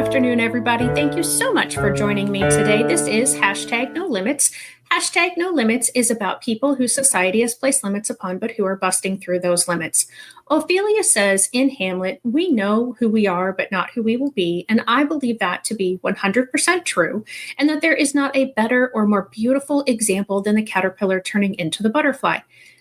afternoon, everybody. Thank you so much for joining me today. This is #NoLimits. #NoLimits is about people whose society has placed limits upon, but who are busting through those limits. Ophelia says in Hamlet, we know who we are, but not who we will be. And I believe that to be 100% true, and that there is not a better or more beautiful example than the caterpillar turning into the butterfly.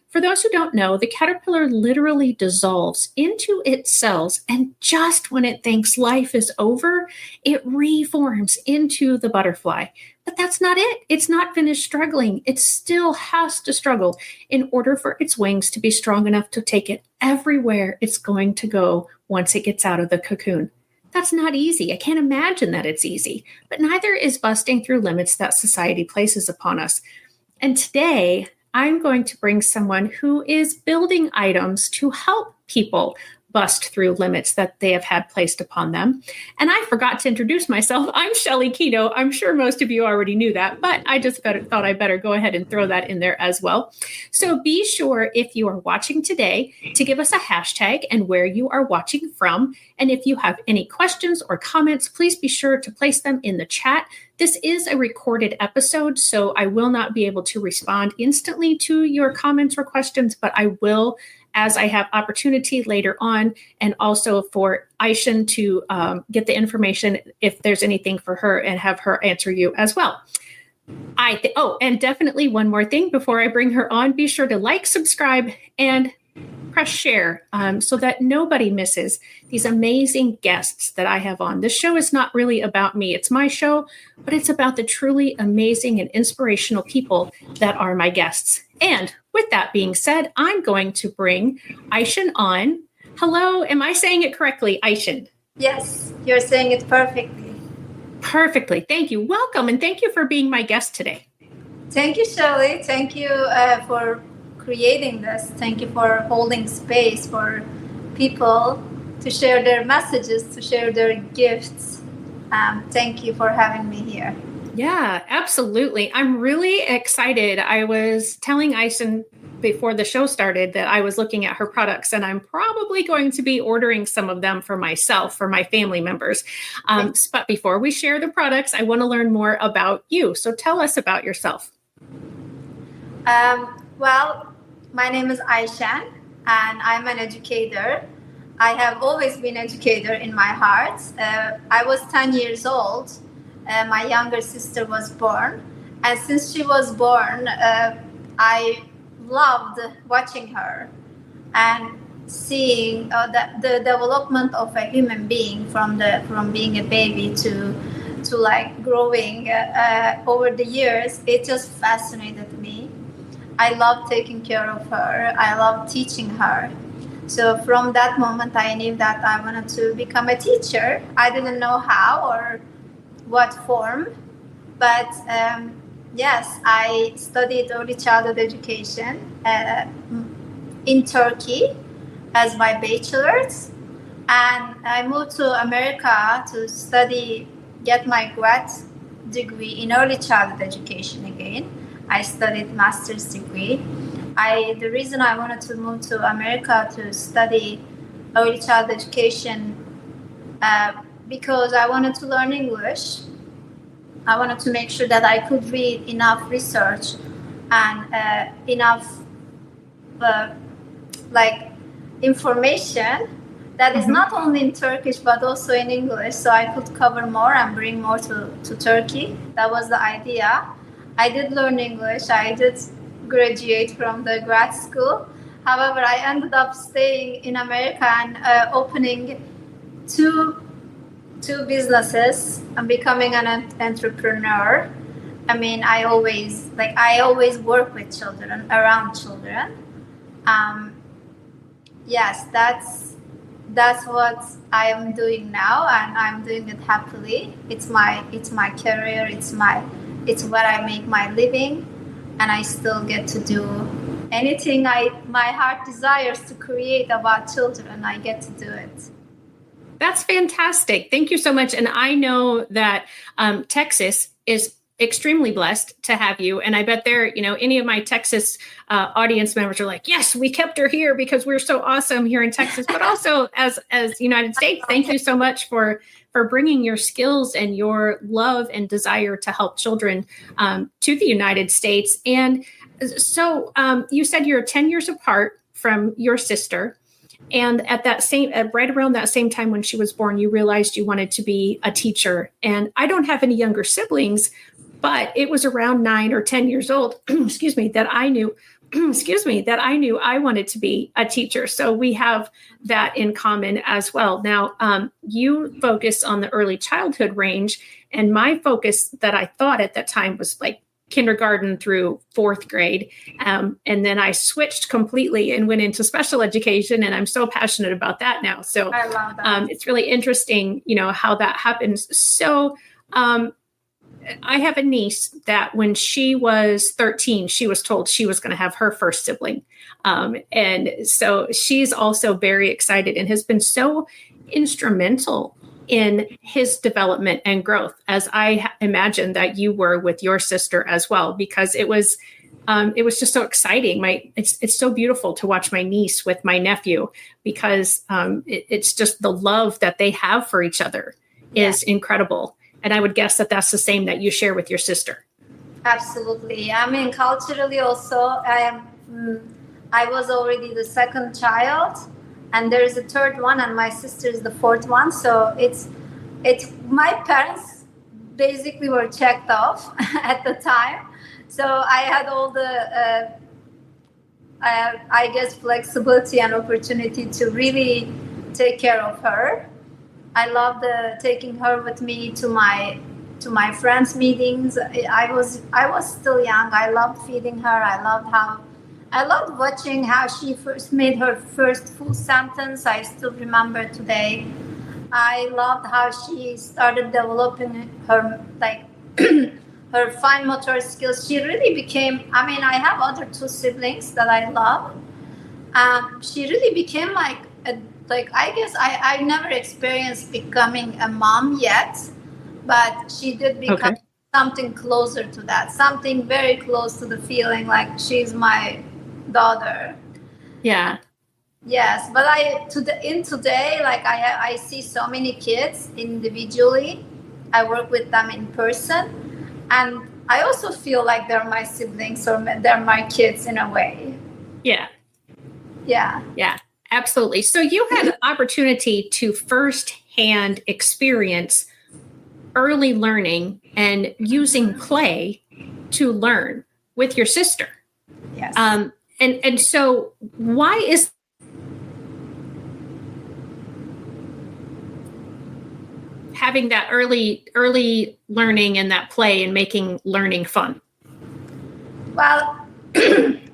For those who don't know, the caterpillar literally dissolves into its cells, and just when it thinks life is over, it reforms into the butterfly. But that's not it. It's not finished struggling. It still has to struggle in order for its wings to be strong enough to take it everywhere it's going to go once it gets out of the cocoon. That's not easy. I can't imagine that it's easy, but neither is busting through limits that society places upon us. And today, I'm going to bring someone who is building items to help people bust through limits that they have had placed upon them. And I forgot to introduce myself. I'm Shelly Keto. I'm sure most of you already knew that, but I just thought I better go ahead and throw that in there as well. So be sure, if you are watching today, to give us a hashtag and where you are watching from. And if you have any questions or comments, please be sure to place them in the chat. This is a recorded episode, so I will not be able to respond instantly to your comments or questions, but I will as I have opportunity later on, and also for Aysen to get the information if there's anything for her and have her answer you as well. And definitely one more thing before I bring her on, be sure to like, subscribe, and press share so that nobody misses these amazing guests that I have on. This show is not really about me. It's my show, but it's about the truly amazing and inspirational people that are my guests. And with that being said, I'm going to bring Aysen on. Hello, am I saying it correctly, Aysen? Yes, you're saying it perfectly. Perfectly. Thank you. Welcome, and thank you for being my guest today. Thank you, Shelly. Thank you for creating this. Thank you for holding space for people to share their messages, to share their gifts. Thank you for having me here. Yeah, absolutely. I'm really excited. I was telling Aysen before the show started that I was looking at her products, and I'm probably going to be ordering some of them for myself, for my family members. But before we share the products, I want to learn more about you. So tell us about yourself. Well, my name is Aysen, and I'm an educator. I have always been an educator in my heart. I was 10 years old. My younger sister was born. And since she was born, I loved watching her and seeing the development of a human being from being a baby to like growing over the years. It just fascinated me. I loved taking care of her. I loved teaching her. So from that moment, I knew that I wanted to become a teacher. I didn't know how or what form, but yes, I studied early childhood education in Turkey as my bachelor's, and I moved to America to get my grad degree in early childhood education again. I studied master's degree. The reason I wanted to move to America to study early childhood education because I wanted to learn English. I wanted to make sure that I could read enough research and enough information that is not only in Turkish but also in English, so I could cover more and bring more to Turkey. That was the idea. I did learn English. I did graduate from the grad school. However, I ended up staying in America and opening two businesses and becoming an entrepreneur. I mean, I always work with children, around children. Yes, that's what I am doing now, and I'm doing it happily. It's my career. It's what I make my living, and I still get to do anything my heart desires to create about children. I get to do it. That's fantastic. Thank you so much. And I know that Texas is extremely blessed to have you. And I bet any of my Texas audience members are like, yes, we kept her here because we're so awesome here in Texas, but also as United States. Thank you so much for bringing your skills and your love and desire to help children to the United States. And so you said you're 10 years apart from your sister. And at that right around that same time when she was born, you realized you wanted to be a teacher. And I don't have any younger siblings, but it was around 9 or 10 years old, that I knew, I wanted to be a teacher. So we have that in common as well. Now, you focus on the early childhood range, and my focus that I thought at that time was like kindergarten through 4th grade. And then I switched completely and went into special education. And I'm so passionate about that now. So I love that. It's really interesting, how that happens. So I have a niece that when she was 13, she was told she was going to have her first sibling. And so she's also very excited and has been so instrumental in his development and growth, as I imagine that you were with your sister as well, because it was just so exciting. It's so beautiful to watch my niece with my nephew, because it's just the love that they have for each other is incredible. And I would guess that that's the same that you share with your sister. Absolutely. I mean, culturally also, I was already the second child, and there is a third one, and my sister is the fourth one. So it's my parents basically were checked off at the time. So I had all the, I guess, flexibility and opportunity to really take care of her. I loved taking her with me to my friends' meetings. I was still young. I loved feeding her. I loved watching how she first made her first full sentence. I still remember today. I loved how she started developing her her fine motor skills. She really became. I mean, I have other 2 siblings that I love. She really became I guess I never experienced becoming a mom yet, but she did become something closer to that, something very close to the feeling like she's my daughter. Yeah. Yes, but today, I see so many kids individually. I work with them in person, and I also feel like they're my siblings or they're my kids in a way. Yeah. Yeah. Yeah. Absolutely. So you had an opportunity to firsthand experience early learning and using play to learn with your sister. Yes. And so why is having that early learning and that play and making learning fun? Well,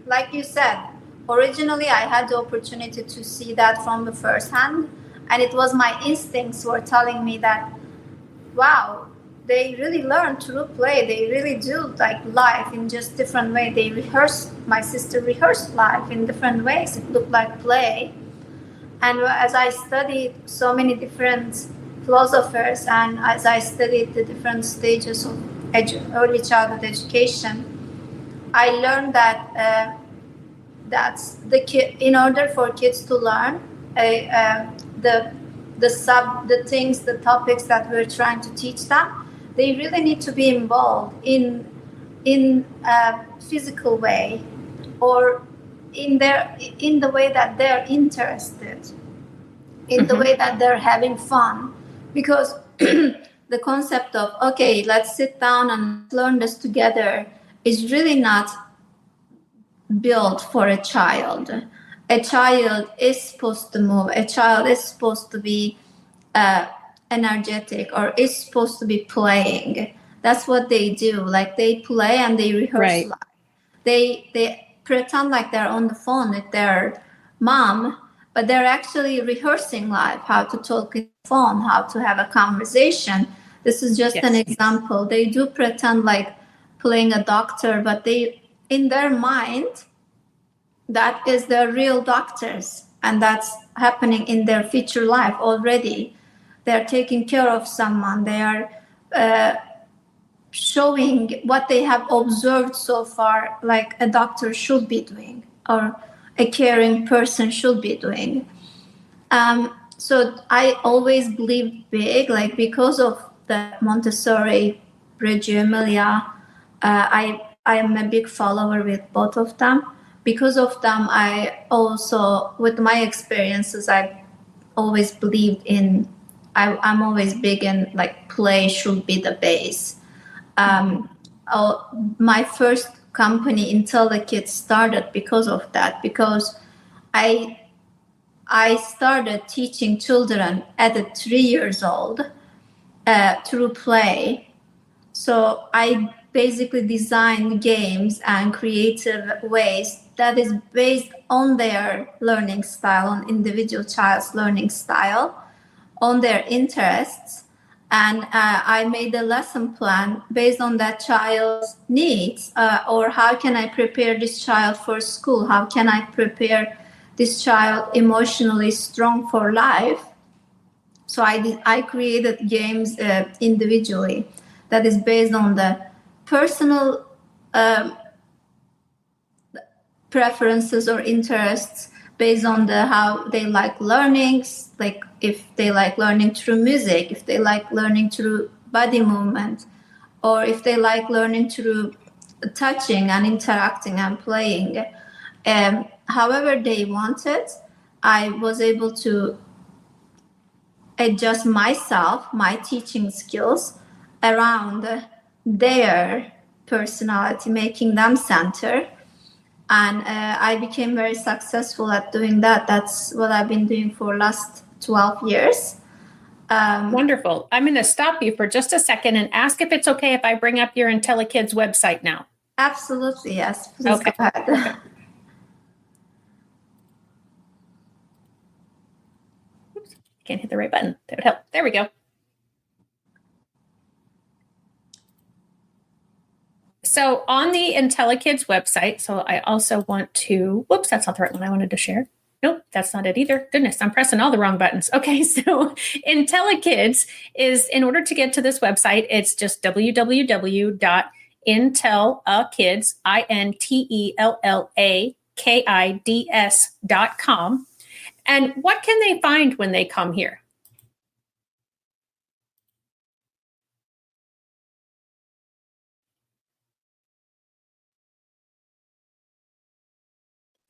like you said, originally, I had the opportunity to see that from the first hand, and it was my instincts were telling me that, wow, they really learn through play. They really do life in just different way. They my sister rehearsed life in different ways. It looked like play. And as I studied so many different philosophers, and as I studied the different stages of early childhood education, I learned that that's in order for kids to learn the topics that we're trying to teach them, they really need to be involved in a physical way, or in the way that they're interested, in the way that they're having fun. Because the concept of, okay, let's sit down and learn this together is really not built for a child. A child is supposed to move. A child is supposed to be energetic, or is supposed to be playing. That's what they do. They play and they rehearse life. They pretend like they're on the phone with their mom, but they're actually rehearsing life, how to talk in the phone, how to have a conversation. This is just an example. They do pretend like playing a doctor, but in their mind, that is their real doctors, and that's happening in their future life already. They're taking care of someone. They are showing what they have observed so far, like a doctor should be doing or a caring person should be doing. So I always believed big, like because of the Montessori, Reggio Emilia, I am a big follower with both of them. Because of them, I also, with my experiences, I always believed in, I'm always big in like play should be the base. My first company, Intellakids, started because of that, because I started teaching children at 3 years old through play. So I basically designed games and creative ways that is based on their learning style, on individual child's learning style, on their interests. And I made a lesson plan based on that child's needs, or how can I prepare this child for school? How can I prepare this child emotionally strong for life? So I created games individually that is based on the personal preferences or interests, based on how they like learning, like if they like learning through music, if they like learning through body movement, or if they like learning through touching and interacting and playing. However they wanted, I was able to adjust myself, my teaching skills around their personality, making them center. And I became very successful at doing that. That's what I've been doing for last 12 years. Wonderful. I'm going to stop you for just a second and ask if it's okay if I bring up your Intellakids website now. Absolutely, yes. Please okay. Go ahead. Okay. Oops, can't hit the right button. That would help. There we go. So on the Intellakids website, so I also want to, whoops, that's not the right one I wanted to share. Nope, that's not it either. Goodness, I'm pressing all the wrong buttons. Okay, so Intellakids is, in order to get to this website, it's just www.intellakids, INTELLAKIDS.com. And what can they find when they come here?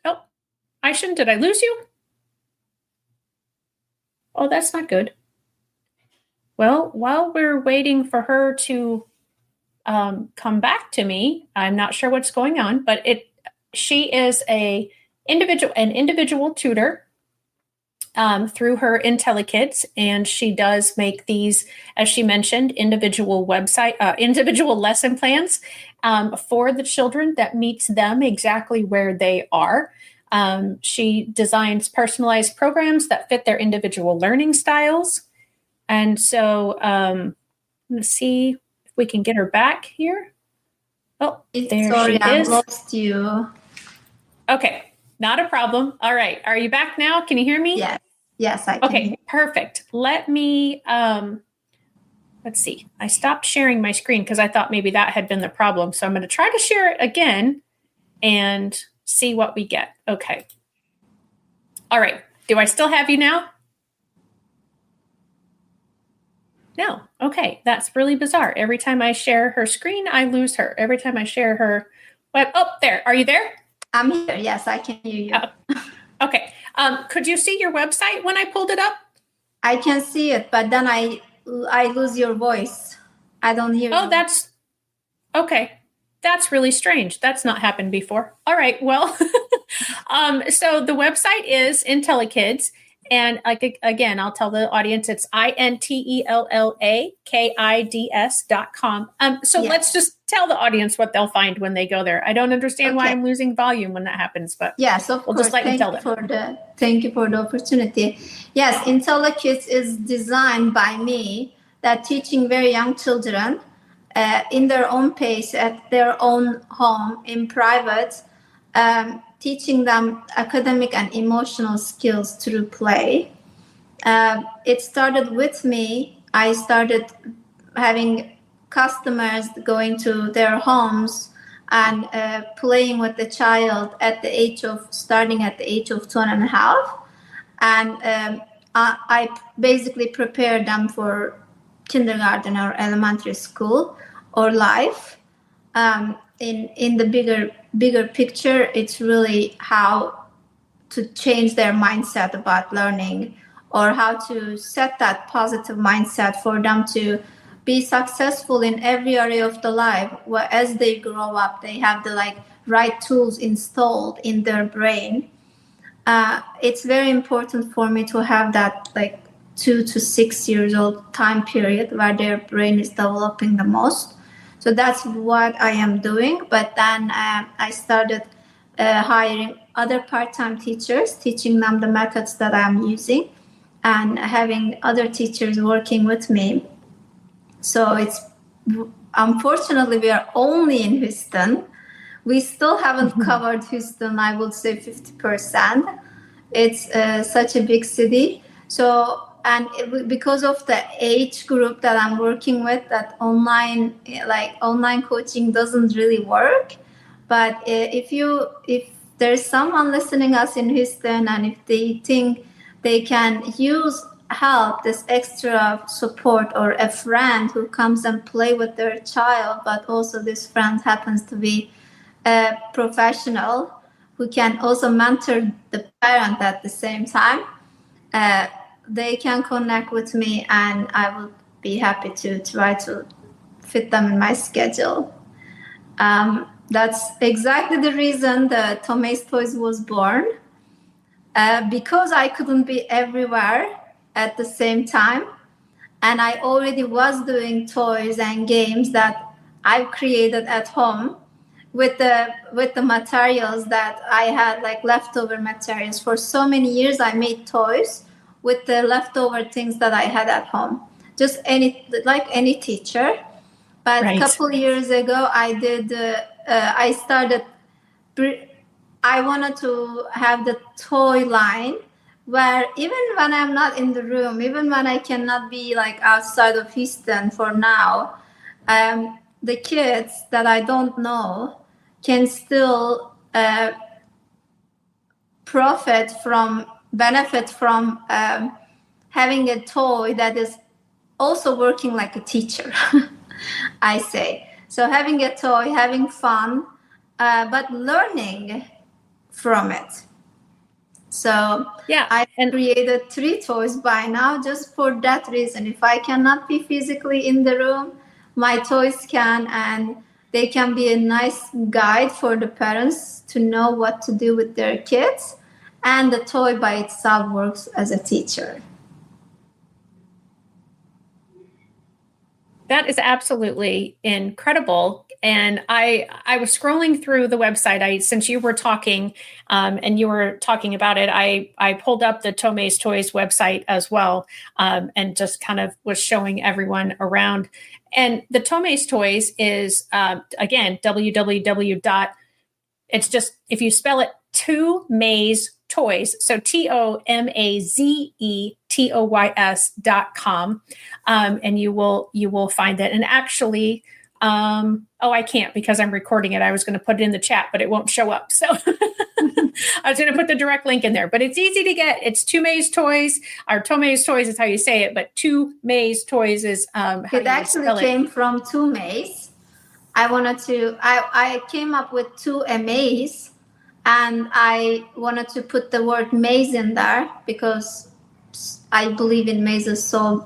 Oh, Aysen, did I lose you? Oh, that's not good. Well, while we're waiting for her to come back to me, I'm not sure what's going on, but she is an individual tutor through her Intellakids, and she does make these, as she mentioned, individual lesson plans for the children that meets them exactly where they are. She designs personalized programs that fit their individual learning styles. And so let's see if we can get her back here. Oh, there Sorry, she is. I lost you. Okay, not a problem. All right, are you back now? Can you hear me? Yes, I can. Okay, perfect. Let me, let's see. I stopped sharing my screen because I thought maybe that had been the problem. So I'm going to try to share it again and see what we get. Okay. All right. Do I still have you now? No. Okay. That's really bizarre. Every time I share her screen, I lose her. Every time I share her web. Oh, there. Are you there? I'm here. Yes, I can hear you. Okay. Could you see your website when I pulled it up? I can see it, but then I lose your voice. I don't hear you. Oh, that's okay. That's really strange. That's not happened before. All right. Well, so the website is Intellakids. And again, I'll tell the audience it's INTELLAKIDS.com. So Yes. Let's just tell the audience what they'll find when they go there. I don't understand why I'm losing volume when that happens, but yes, of we'll course. just let you tell them. Thank you for the opportunity. Yes, Intellakids is designed by me that teaching very young children in their own pace, at their own home, in private, teaching them academic and emotional skills through play. It started with me. I started having customers going to their homes and playing with the child starting at the age of 2.5. And I basically prepare them for kindergarten or elementary school or life. In the bigger picture, it's really how to change their mindset about learning, or how to set that positive mindset for them to be successful in every area of the life. Where as they grow up, they have the right tools installed in their brain. It's very important for me to have that 2 to 6 years old time period where their brain is developing the most. So that's what I am doing. But then I started hiring other part-time teachers, teaching them the methods that I'm using, and having other teachers working with me. So unfortunately, we are only in Houston. We still haven't covered Houston, I would say 50%. It's such a big city. So, and because of the age group that I'm working with, that online coaching doesn't really work. But if there's someone listening us in Houston, and if they think they can use help, this extra support, or a friend who comes and play with their child, but also this friend happens to be a professional who can also mentor the parent at the same time, they can connect with me, and I will be happy to try to fit them in my schedule. That's exactly the reason the Tomazetoys was born, because I couldn't be everywhere at the same time. And I already was doing toys and games that I've created at home with the materials that I had, leftover materials. For so many years, I made toys with the leftover things that I had at home, just like any teacher. But a couple years ago, I wanted to have the toy line where even when I'm not in the room, even when I cannot be outside of Houston for now, the kids that I don't know can still benefit from having a toy that is also working like a teacher, I say. So having a toy, having fun, but learning from it. So yeah, I created 3 toys by now just for that reason. If I cannot be physically in the room, my toys can, and they can be a nice guide for the parents to know what to do with their kids. And the toy by itself works as a teacher. That is absolutely incredible. And I was scrolling through the website. Since you were talking and you were talking about it, I pulled up the Tomazetoys website as well, and just kind of was showing everyone around. And the Tomazetoys is, again, www. It's just, if you spell it, Tomazetoys, so TOMAZETOYS.com, and you will find it. And actually, I can't because I'm recording it. I was going to put it in the chat, but it won't show up. So I was going to put the direct link in there, but it's easy to get. It's Tomazetoys, or Tomazetoys is how you say it, but Tomazetoys is how it actually came from Tomaz. I came up with 2 MAs, and I wanted to put the word maze in there because I believe in mazes. So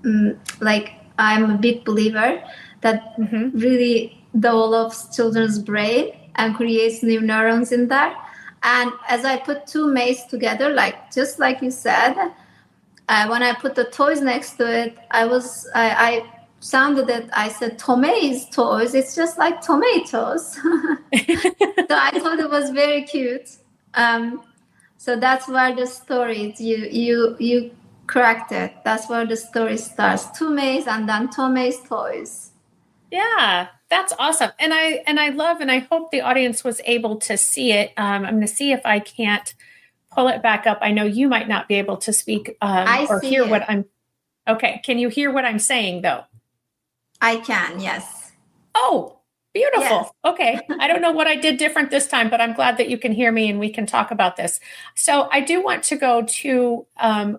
I'm a big believer that really develops children's brain and creates new neurons in there. And as I put 2 mazes together, just like you said, when I put the toys next to it, I sounded it. I said, Tomazetoys. It's just like tomatoes. So I thought it was very cute. So that's where the story, you cracked it. That's where the story starts. Tomaz and then Tomazetoys. Yeah, that's awesome. And I love, and I hope the audience was able to see it. I'm going to see if I can't pull it back up. I know you might not be able to speak or hear what I'm. Okay. Can you hear what I'm saying though? I can, yes. Oh, beautiful. Yes. Okay. I don't know what I did different this time, but I'm glad that you can hear me and we can talk about this. So I do want to go to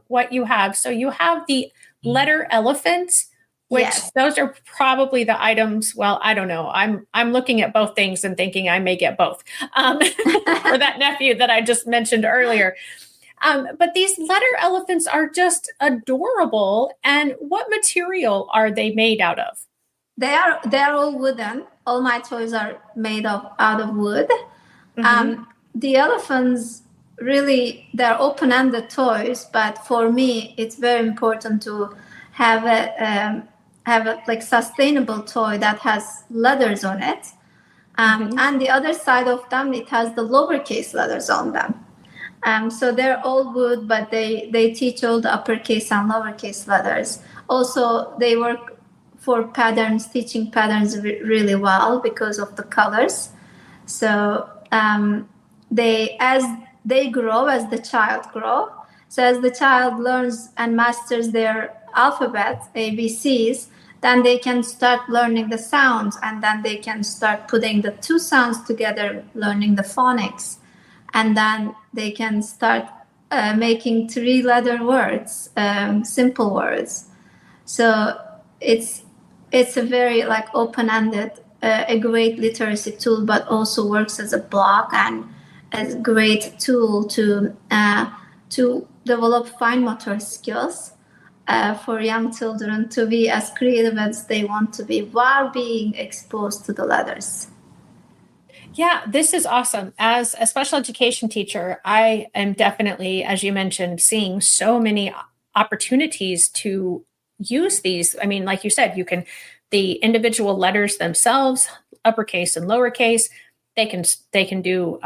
what you have. So you have the letter elephants, which Yes. those are probably the items. Well, I don't know. I'm looking at both things and thinking I may get both for that nephew that I just mentioned earlier. But these letter elephants are just adorable. And what material are they made out of? They're all wooden. All my toys are made out of wood. Mm-hmm. The elephants really, they're open-ended toys, but for me it's very important to have a like sustainable toy that has letters on it. And the other side of them, it has the lowercase letters on them. So they're all wood, but they teach all the uppercase and lowercase letters. Also, they work for patterns, teaching patterns really well because of the colors. So as they grow, as the child grow, so as the child learns and masters their alphabet, ABCs, then they can start learning the sounds, and then they can start putting the two sounds together, learning the phonics, and then they can start making three-letter words, simple words. So it's a very like open-ended, a great literacy tool, but also works as a block and as a great tool to develop fine motor skills for young children to be as creative as they want to be while being exposed to the letters. Yeah, this is awesome. As a special education teacher, I am definitely, as you mentioned, seeing so many opportunities to use these. I mean, like you said, the individual letters themselves, uppercase and lowercase, they can do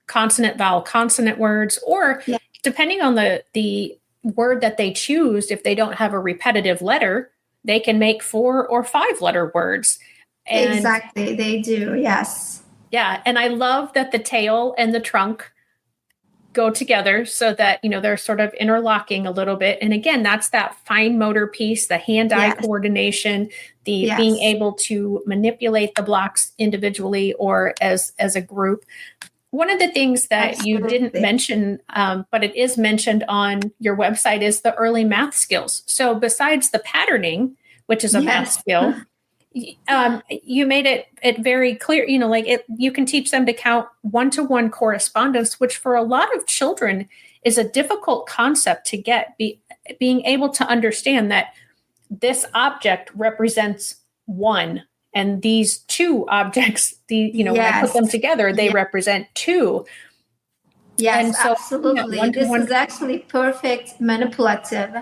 consonant, vowel, consonant words, or depending on the word that they choose, if they don't have a repetitive letter, they can make 4 or 5 letter words. And exactly, they do, yes. Yeah, and I love that the tail and the trunk go together so that, they're sort of interlocking a little bit. And again, that's that fine motor piece, the hand-eye coordination, the being able to manipulate the blocks individually or as a group. One of the things that you didn't mention, but it is mentioned on your website, is the early math skills. So besides the patterning, which is a math skill, you made it very clear, you can teach them to count one-to-one correspondence, which for a lot of children is a difficult concept to get. Being able to understand that this object represents 1, and these 2 objects, when I put them together, they represent 2. Yes, and so, absolutely. This is actually perfect manipulative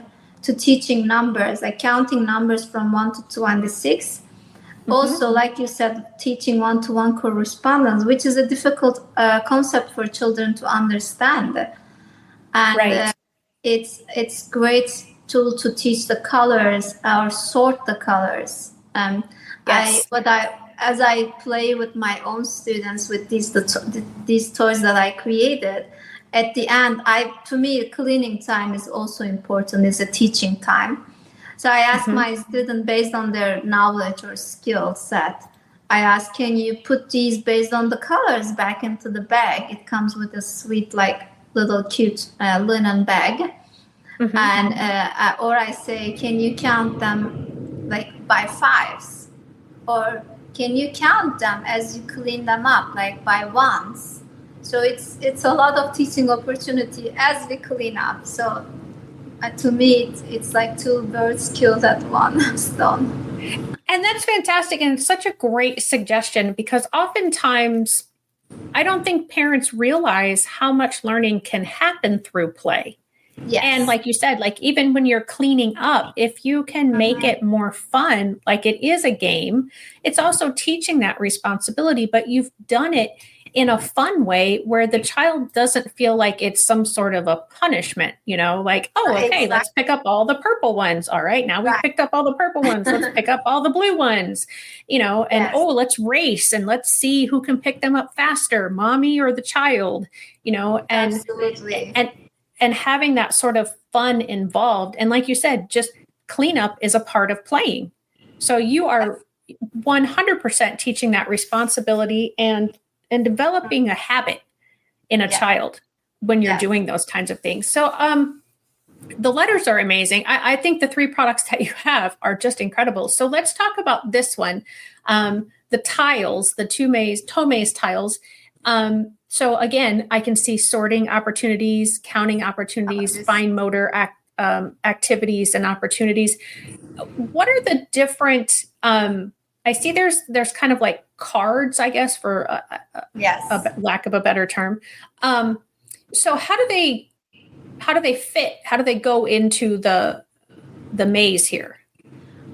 to teaching numbers, like counting numbers from 1 to 26. Also, like you said, teaching one-to-one correspondence, which is a difficult concept for children to understand. And it's great tool to teach the colors or sort the colors. As I play with my own students with these toys that I created, at the end, to me, cleaning time is also important. It's a teaching time. So I ask my student, based on their knowledge or skill set, I ask, can you put these based on the colors back into the bag? It comes with a sweet, like little cute linen bag. And or I say, can you count them like by 5s? Or can you count them as you clean them up, like by 1s? So it's a lot of teaching opportunity as we clean up. So to me, it's like 2 birds killed at one stone. And that's fantastic. And it's such a great suggestion, because oftentimes I don't think parents realize how much learning can happen through play. Yes. And like you said, like even when you're cleaning up, if you can make it more fun, like it is a game, it's also teaching that responsibility, but you've done it in a fun way where the child doesn't feel like it's some sort of a punishment, like, oh, okay, exactly. Let's pick up all the purple ones. All right, now we've picked up all the purple ones. Let's pick up all the blue ones, and let's race and let's see who can pick them up faster, mommy or the child, and absolutely. And having that sort of fun involved. And like you said, just cleanup is a part of playing. So you are 100% teaching that responsibility and developing a habit in a child when you're doing those kinds of things. So the letters are amazing. I think the 3 products that you have are just incredible. So let's talk about this one, the tiles, the Tomazetoys tiles. So again, I can see sorting opportunities, counting opportunities, fine motor activities and opportunities. What are the different? I see there's kind of like cards, I guess, for a lack of a better term. So how do they fit? How do they go into the maze here?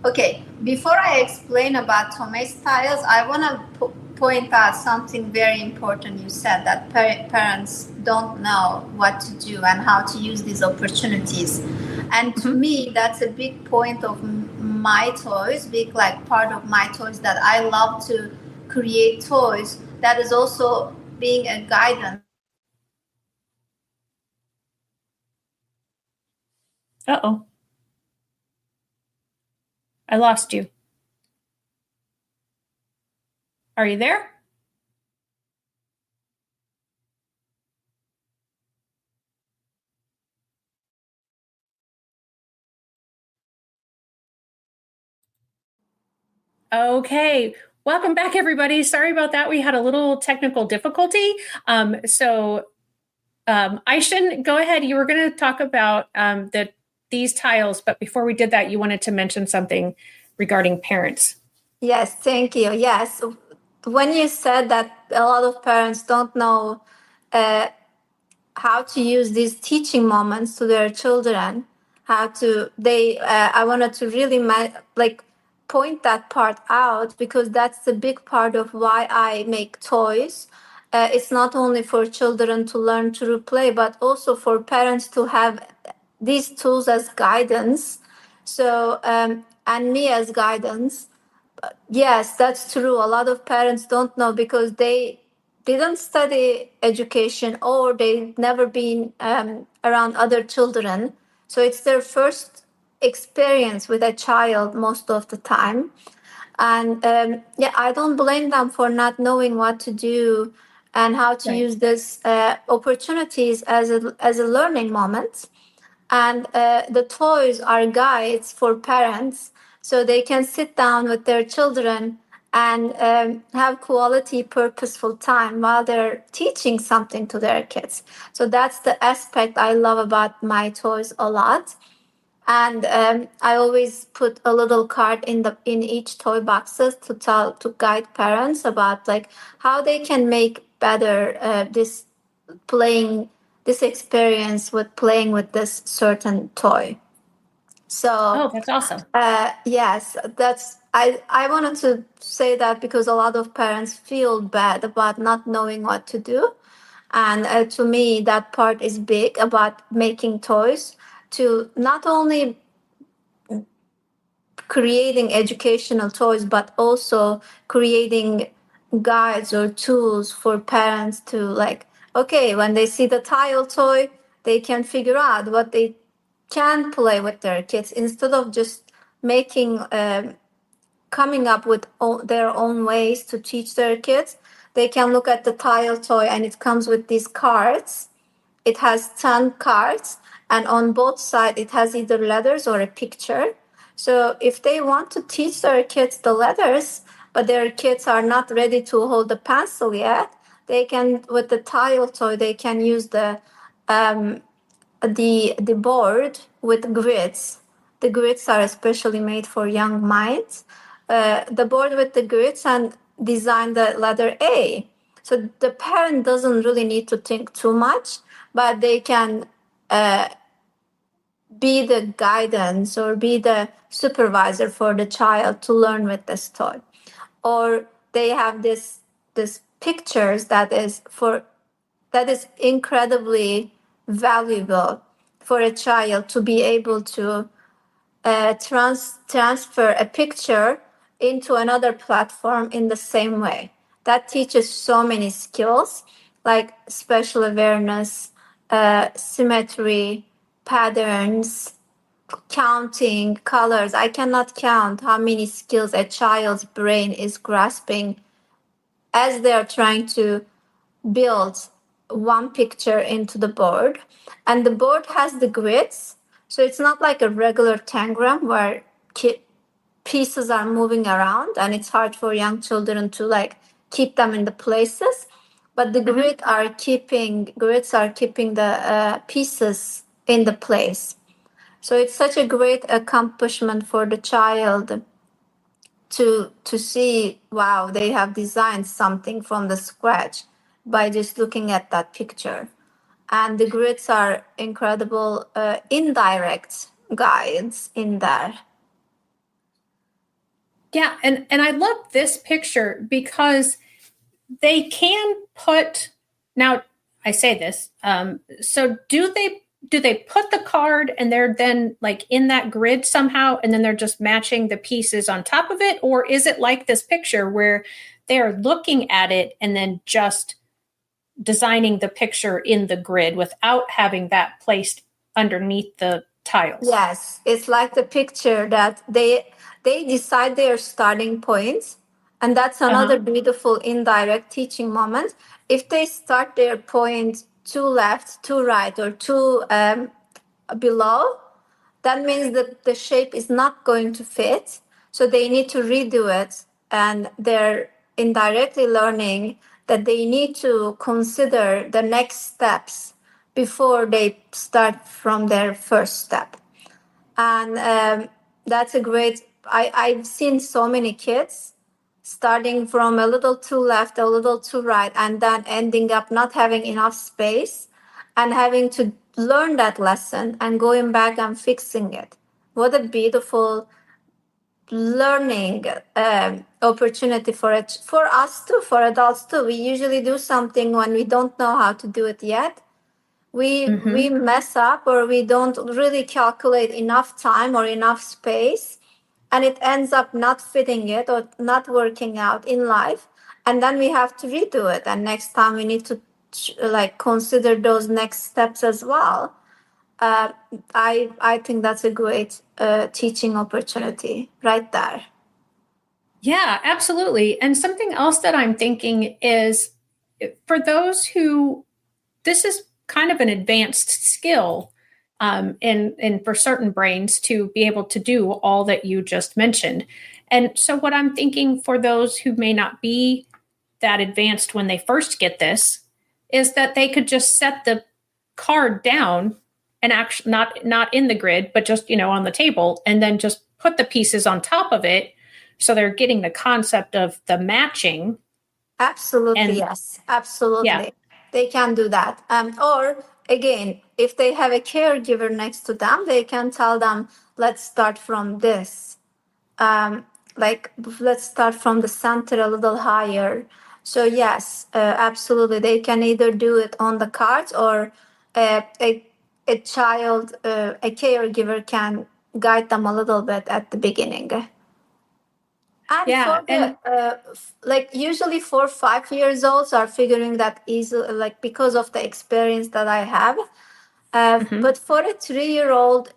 Okay, before I explain about Tomazetoys tiles, I want to point out something very important. You said that parents don't know what to do and how to use these opportunities. And to me, that's a big point of my toys, big like part of my toys, that I love to create toys that is also being a guidance. Uh-oh. I lost you. Are you there? Okay. Welcome back, everybody. Sorry about that. We had a little technical difficulty. Aysen, go ahead. You were going to talk about these tiles, but before we did that, you wanted to mention something regarding parents. Yes, thank you. Yes, when you said that a lot of parents don't know how to use these teaching moments to their children, I wanted to really point that part out, because that's the big part of why I make toys. It's not only for children to learn through play, but also for parents to have these tools as guidance. So, and me as guidance. Yes, that's true. A lot of parents don't know because they didn't study education, or they've never been around other children. So it's their first experience with a child most of the time. And I don't blame them for not knowing what to do and how to use this opportunities as a learning moment. And the toys are guides for parents, so they can sit down with their children and have quality, purposeful time while they're teaching something to their kids. So that's the aspect I love about my toys a lot. And I always put a little card in each toy boxes to guide parents about like how they can make better this experience with playing with this certain toy. So that's awesome. yes, I wanted to say that because a lot of parents feel bad about not knowing what to do. And to me, that part is big about making toys to not only creating educational toys, but also creating guides or tools for parents to like, okay, when they see the tile toy, they can figure out what they can play with their kids instead of just making, coming up with their own ways to teach their kids. They can look at the tile toy and it comes with these cards. It has 10 cards, and on both sides it has either letters or a picture. So if they want to teach their kids the letters, but their kids are not ready to hold the pencil yet, they can, with the tile toy, they can use the board with grids. The grids are especially made for young minds. The board with the grids and design the letter A. So the parent doesn't really need to think too much, but they can be the guidance or be the supervisor for the child to learn with this toy. Or they have this pictures that is incredibly valuable for a child to be able to transfer a picture into another platform in the same way. That teaches so many skills like spatial awareness, symmetry, patterns, counting colors. I cannot count how many skills a child's brain is grasping as they are trying to build one picture into the board. And the board has the grids. So it's not like a regular tangram where pieces are moving around and it's hard for young children to like keep them in the places. But the grids are keeping the pieces in the place. So it's such a great accomplishment for the child to see, wow, they have designed something from the scratch by just looking at that picture. And the grids are incredible indirect guides in there. Yeah, and I love this picture because they can put, now I say this, so do they put the card and they're then like in that grid somehow and then they're just matching the pieces on top of it? Or is it like this picture where they're looking at it and then just designing the picture in the grid without having that placed underneath the tiles? Yes, it's like the picture that they decide their starting points. And that's another beautiful indirect teaching moment. If they start their point too left, too right, or too below, that means that the shape is not going to fit. So they need to redo it. And they're indirectly learning that they need to consider the next steps before they start from their first step. And that's a great, I've seen so many kids starting from a little too left, a little too right, and then ending up not having enough space and having to learn that lesson and going back and fixing it. What a beautiful learning opportunity for it, for us too, for adults too. We usually do something when we don't know how to do it yet. We mess up, or we don't really calculate enough time or enough space, and it ends up not fitting it or not working out in life, and then we have to redo it, and next time we need to like consider those next steps as well. I think that's a great teaching opportunity right there. Yeah, absolutely. And something else that I'm thinking is for those who, this is kind of an advanced skill in for certain brains to be able to do all that you just mentioned. And so what I'm thinking for those who may not be that advanced when they first get this is that they could just set the card down and actually not in the grid, but just, on the table, and then just put the pieces on top of it. So they're getting the concept of the matching. Absolutely, yes. Absolutely. Yeah. They can do that. Or again, if they have a caregiver next to them, they can tell them, let's start from this. Like, let's start from the center a little higher. So yes, absolutely. They can either do it on the cards, or a child, a caregiver can guide them a little bit at the beginning. And Yeah, for the like usually 4 or 5 years olds are figuring that easily, like because of the experience that I have. But for a 3-year-old,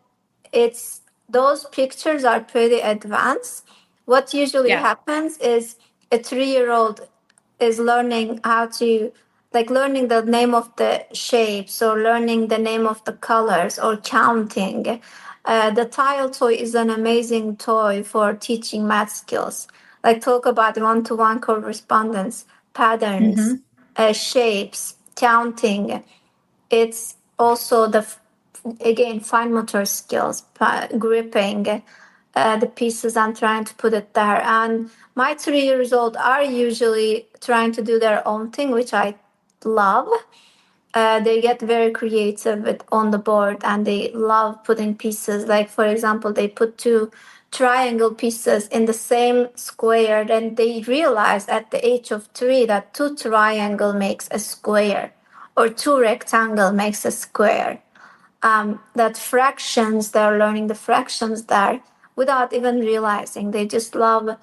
it's those pictures are pretty advanced. What usually happens is a 3-year-old is learning how to, like, learning the name of the shapes, or learning the name of the colors, or counting. The tile toy is an amazing toy for teaching math skills. Like, talk about one-to-one correspondence, patterns, shapes, counting. It's also again, fine motor skills, gripping the pieces and trying to put it there. And my 3 years old are usually trying to do their own thing, which I love. They get very creative on the board, and they love putting pieces. Like, for example, they put 2 triangle pieces in the same square, and they realize at the age of 3 that 2 triangle makes a square, or 2 rectangle makes a square. That fractions, they're learning the fractions there without even realizing. They just love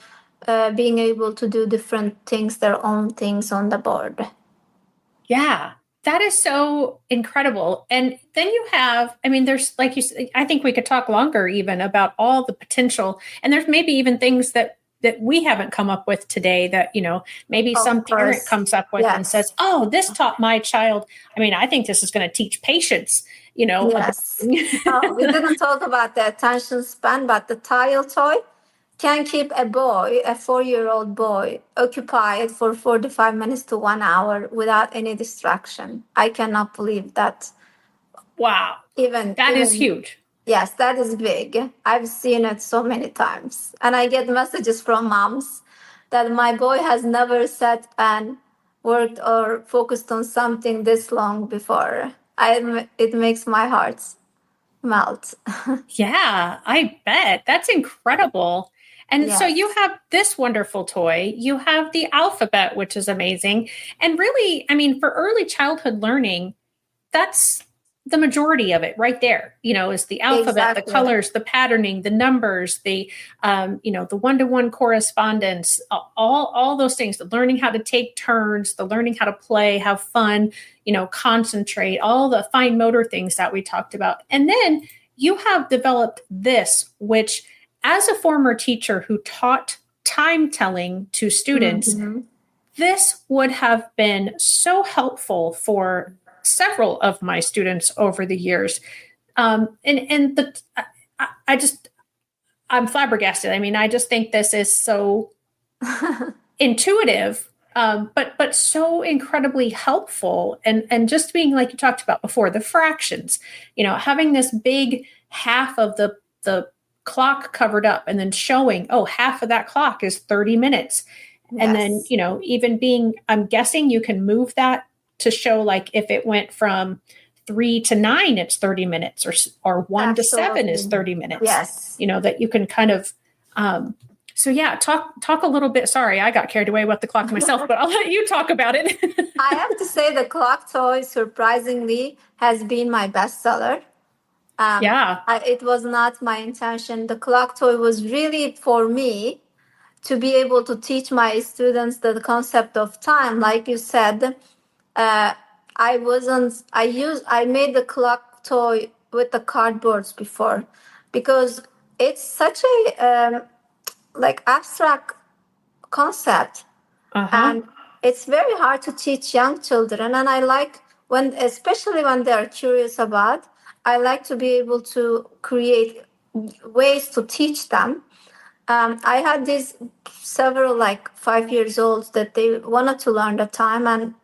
being able to do different things, their own things on the board. Yeah. That is so incredible. And then you have, I mean, there's like you said, I think we could talk longer even about all the potential. And there's maybe even things that we haven't come up with today that, maybe some Of parent course. comes up with and says, Yes. oh, this taught my child. I mean, I think this is going to teach patience, about. Yes. We didn't talk about the attention span, but the tile toy can keep a boy, a 4-year-old boy, occupied for 45 minutes to 1 hour without any distraction. I cannot believe that. Wow. Even, That is even, huge. yes, that is big. I've seen it so many times. And I get messages from moms that my boy has never sat and worked or focused on something this long before. It makes my heart melt. Yeah, I bet. That's incredible. And so you Yes, have this wonderful toy, you have the alphabet, which is amazing. And really, I mean, for early childhood learning, that's the majority of it right there, is the alphabet, the exactly. colors, the patterning, the numbers, the one-to-one correspondence, all those things, the learning how to take turns, the learning how to play, have fun, concentrate, all the fine motor things that we talked about. And then you have developed this, which as a former teacher who taught time telling to students, Mhm. this would have been so helpful for several of my students over the years. And I just, I'm flabbergasted. I mean, I just think this is so intuitive, but so incredibly helpful. And just being like you talked about before, the fractions, having this big half of the clock covered up and then showing, oh, half of that clock is 30 minutes. And then, Yes, even being, I'm guessing you can move that to show like if it went from 3 to 9, it's 30 minutes, or 1 to 7 is absolutely. 30 minutes, Yes. that you can kind of, so yeah, talk a little bit. Sorry, I got carried away with the clock myself, but I'll let you talk about it. I have to say the clock toy surprisingly has been my bestseller. Yeah. It was not my intention. The clock toy was really for me to be able to teach my students the concept of time. Like you said, I wasn't. I made the clock toy with the cardboards before because it's such a like abstract concept, Uh-huh. and it's very hard to teach young children. And I like when, especially when they are curious about, I like to be able to create ways to teach them. I had these several like 5 years old that they wanted to learn the time, and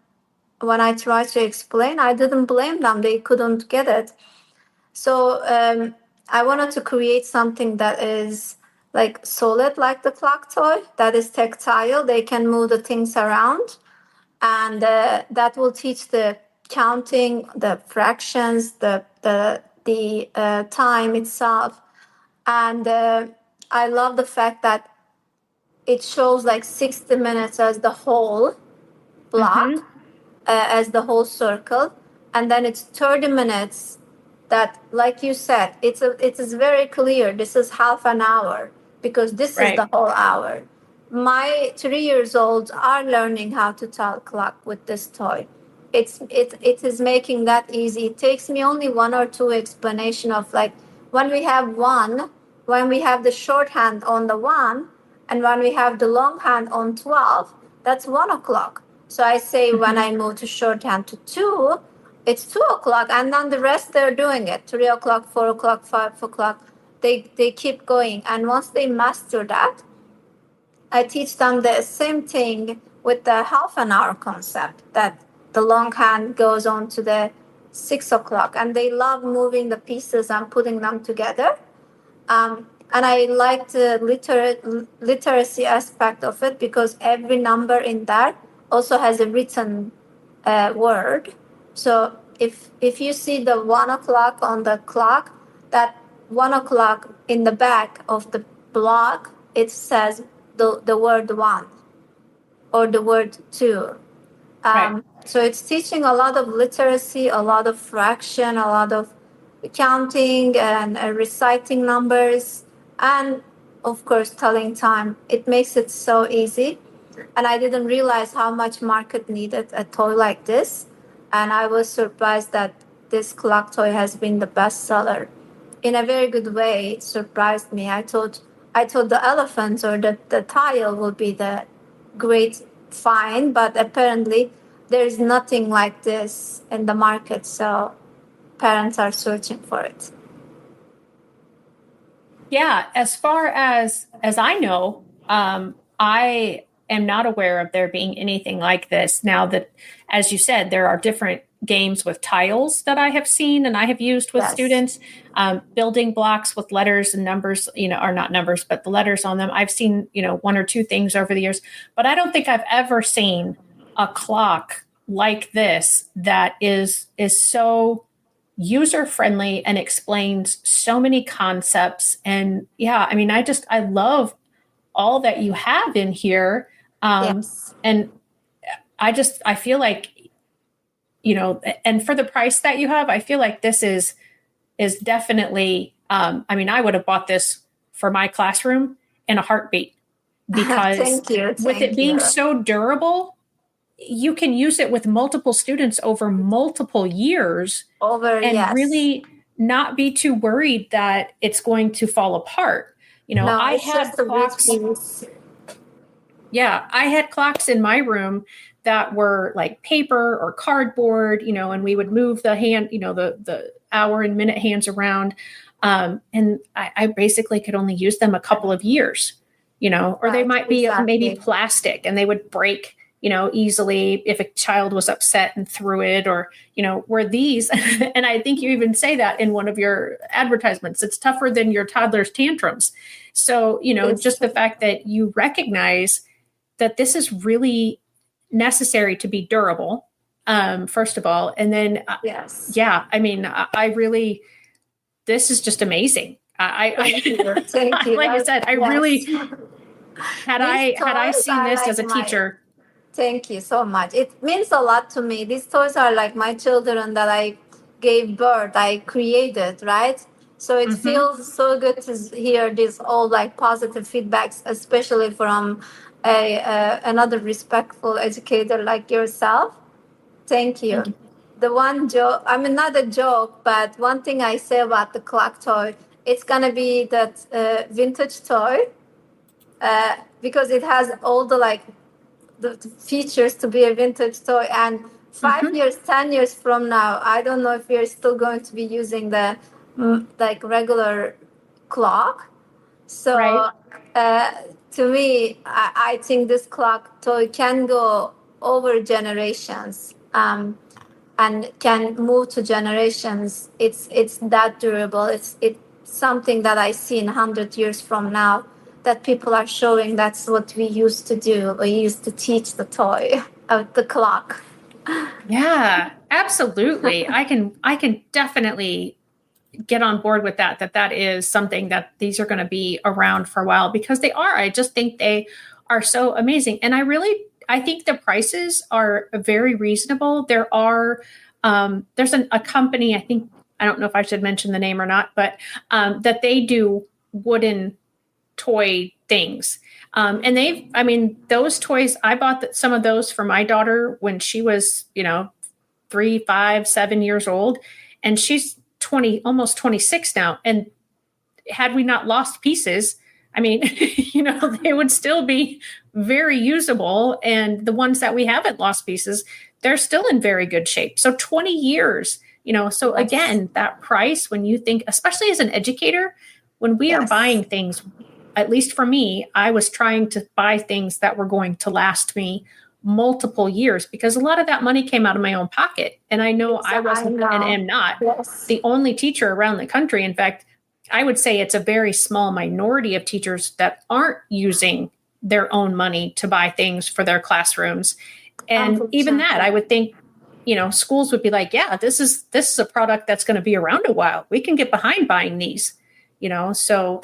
when I tried to explain, I didn't blame them. They couldn't get it. So I wanted to create something that is like solid, like the clock toy, that is tactile. They can move the things around, and that will teach the counting, the fractions, the time itself. And I love the fact that it shows like 60 minutes as the whole block, Mm-hmm. as the whole circle, and then it's 30 minutes that, like you said, it is very clear this is half an hour because this is the Right. whole hour. My 3 years olds are learning how to tell clock with this toy. It is making that easy. It takes me only one or two explanation of like when we have one, when we have the shorthand on the one, and when we have the longhand on 12, that's 1 o'clock. So I say when Mm-hmm. I move to shorthand to 2, it's 2 o'clock, and then the rest they're doing it 3 o'clock, 4 o'clock, 5 o'clock. They keep going, and once they master that, I teach them the same thing with the half an hour concept that the long hand goes on to the 6 o'clock, and they love moving the pieces and putting them together. And I like the literacy aspect of it because every number in that also has a written word. So if you see the 1 o'clock on the clock, that 1 o'clock in the back of the block, it says the word one or the word two. Right. So it's teaching a lot of literacy, a lot of fraction, a lot of counting and reciting numbers, and of course telling time. It makes it so easy, and I didn't realize how much market needed a toy like this. And I was surprised that this clock toy has been the best seller. In a very good way, it surprised me. I thought the elephant or the tile would be the great find, but apparently there's nothing like this in the market. So parents are searching for it. Yeah, as far as I know, I am not aware of there being anything like this. Now that, as you said, there are different games with tiles that I have seen and I have used with students, building blocks with letters and numbers, or not numbers, but the letters on them. I've seen, one or two things over the years, but I don't think I've ever seen a clock like this that is so user friendly and explains so many concepts. And yeah, I mean, I love all that you have in here. And I feel like, and for the price that you have, I feel like this is definitely, I would have bought this for my classroom in a heartbeat because with it being so durable, you can use it with multiple students over multiple years really not be too worried that it's going to fall apart. I had clocks. Yeah, I had clocks in my room that were like paper or cardboard, and we would move the hand, the hour and minute hands around. And I basically could only use them a couple of years, or they might be maybe plastic and they would break, easily if a child was upset and threw it, or, where these, and I think you even say that in one of your advertisements, it's tougher than your toddler's tantrums. So, just the fact that you recognize that this is really necessary to be durable, first of all. And then, I really, this is just amazing. Thank you. Thank you. Like I said, I really, had I seen this as a teacher. Thank you so much. It means a lot to me. These toys are like my children that I gave birth, I created, right? So it feels so good to hear these all like positive feedbacks, especially from another respectful educator like yourself. Thank you. The one joke, not a joke, but one thing I say about the clock toy, it's gonna be that vintage toy because it has all the features to be a vintage toy. And 5 years, 10 years from now, I don't know if we're still going to be using the regular clock. So to me, I think this clock toy can go over generations and can move to generations. It's that durable. It's something that I see in 100 years from now that people are showing. That's what we used to do. We used to teach the toy of the clock. Yeah, absolutely. I can definitely get on board with that is something that these are going to be around for a while because they are. I just think they are so amazing. And I think the prices are very reasonable. There are, there's a company, I don't know if I should mention the name or not, but that they do wooden toy things. And those toys, I bought some of those for my daughter when she was, 3, 5, 7 years old, and she's 20, almost 26 now. And had we not lost pieces, they would still be very usable. And the ones that we haven't lost pieces, they're still in very good shape. So 20 years, so again, that price, when you think, especially as an educator, when we are buying things, at least for me, I was trying to buy things that were going to last me multiple years because a lot of that money came out of my own pocket. And I know I wasn't and am not the only teacher around the country. In fact, I would say it's a very small minority of teachers that aren't using their own money to buy things for their classrooms. And even that, I would think, schools would be like, yeah, this is a product that's going to be around a while. We can get behind buying these, so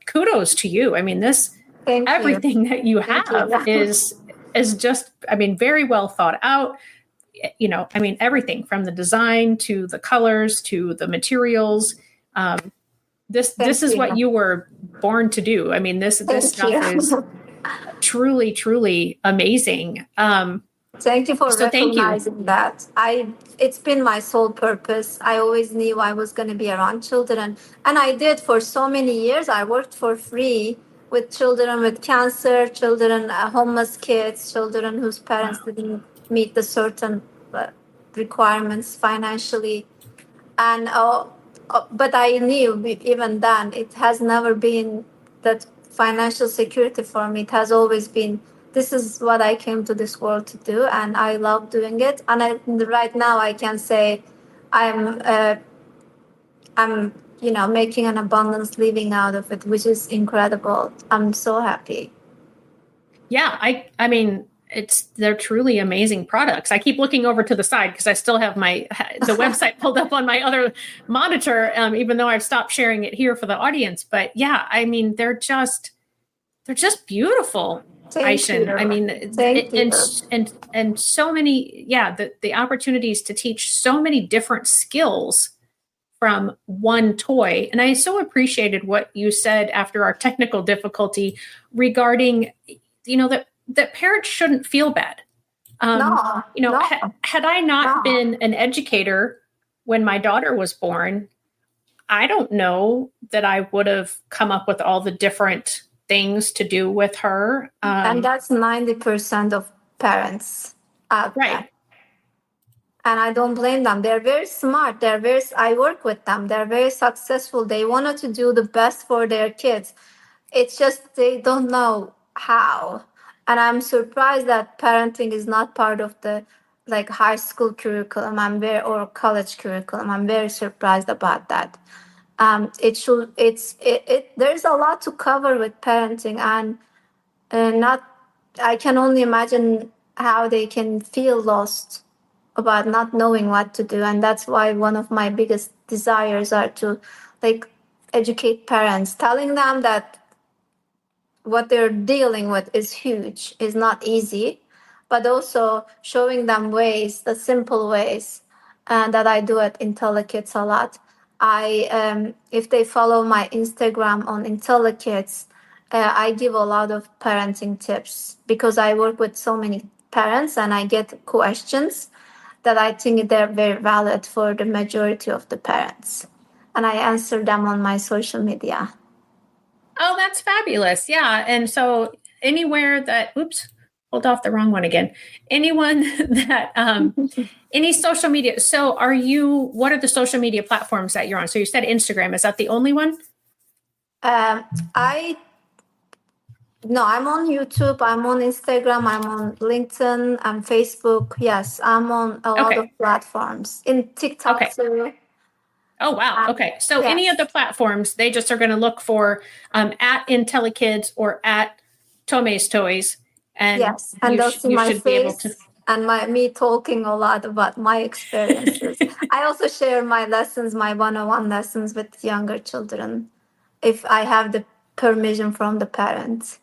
kudos to you. Everything that you have is just, very well thought out. Everything from the design to the colors to the materials. This is what you were born to do. This stuff is truly, truly amazing. Thank you for So thank you. recognizing that. It's been my sole purpose. I always knew I was going to be around children, and I did for so many years. I worked for free with children with cancer, children, homeless kids, children whose parents Wow. didn't meet the certain requirements financially, and but I knew even then it has never been that financial security for me. It has always been, this is what I came to this world to do, and I love doing it. And right now I can say i'm uh, I'm making an abundance living out of it, which is incredible. I'm so happy. Yeah, I mean, they're truly amazing products. I keep looking over to the side because I still have the website pulled up on my other monitor, even though I've stopped sharing it here for the audience. But yeah, I mean, they're just beautiful, Thank you. Aysen. I mean, Thank you. and so many, yeah, the opportunities to teach so many different skills from one toy. And I so appreciated what you said after our technical difficulty regarding, that parents shouldn't feel bad. No, no, Had I not no. been an educator when my daughter was born, I don't know that I would have come up with all the different things to do with her. And that's 90% of parents out there. Right. And I don't blame them. They're very smart. I work with them. They're very successful. They wanted to do the best for their kids. It's just they don't know how. And I'm surprised that parenting is not part of the like high school curriculum. Or college curriculum. I'm very surprised about that. It should. There's a lot to cover with parenting, and not. I can only imagine how they can feel lost about not knowing what to do, and that's why one of my biggest desires are to like educate parents, telling them that what they're dealing with is huge, is not easy, but also showing them ways, the simple ways, and that I do at Intellakids a lot. If they follow my Instagram on Intellakids, I give a lot of parenting tips because I work with so many parents and I get questions that I think they're very valid for the majority of the parents, and I answer them on my social media. Oh, that's fabulous. Yeah. And so anywhere that, oops, pulled off the wrong one again. Anyone that, any social media. So what are the social media platforms that you're on? So you said Instagram. Is that the only one? No, I'm on YouTube, I'm on Instagram, I'm on LinkedIn, and Facebook. Yes, I'm on a lot of platforms. In TikTok too. Oh, wow. Okay. So yes. Any of the platforms, they just are going to look for at Intellakids or at Tomazetoys. And yes, and they'll see my should be able to. face and me talking a lot about my experiences. I also share my lessons, my one-on-one lessons with younger children, if I have the permission from the parents.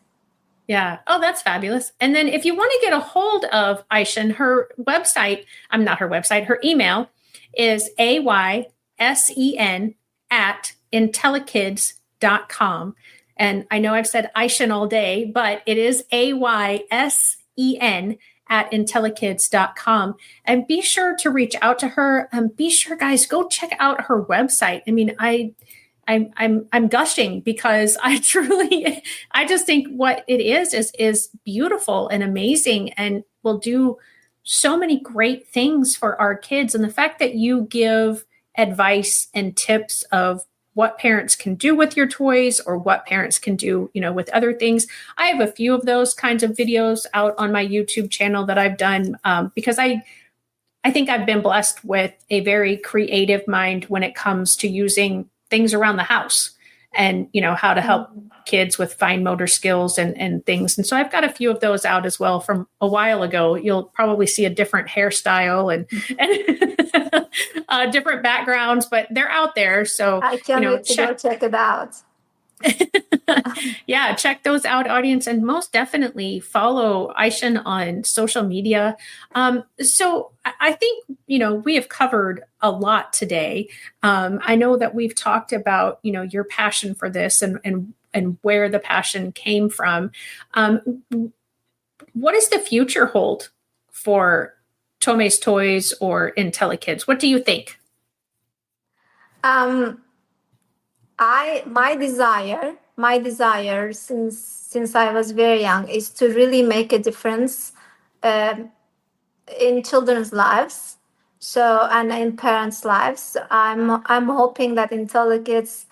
Yeah. Oh, that's fabulous. And then if you want to get a hold of Aysen, her website, not her website, her email is aysen@intellakids.com. And I know I've said Aysen all day, but it is aysen@intellakids.com. And be sure to reach out to her. Be sure, guys, go check out her website. I mean, I'm gushing because I just think what it is beautiful and amazing and will do so many great things for our kids. And the fact that you give advice and tips of what parents can do with your toys or what parents can do, with other things. I have a few of those kinds of videos out on my YouTube channel that I've done because I think I've been blessed with a very creative mind when it comes to using things around the house and, how to help kids with fine motor skills and things. And so I've got a few of those out as well from a while ago. You'll probably see a different hairstyle and different backgrounds, but they're out there. So I can't wait to go check it out. Yeah, check those out, audience, and most definitely follow Aysen on social media. So I think, we have covered a lot today. I know that we've talked about, your passion for this and where the passion came from. What does the future hold for Tomazetoys or Intellakids? What do you think? My desire since I was very young is to really make a difference in children's lives, and in parents' lives. I'm hoping that Intellakids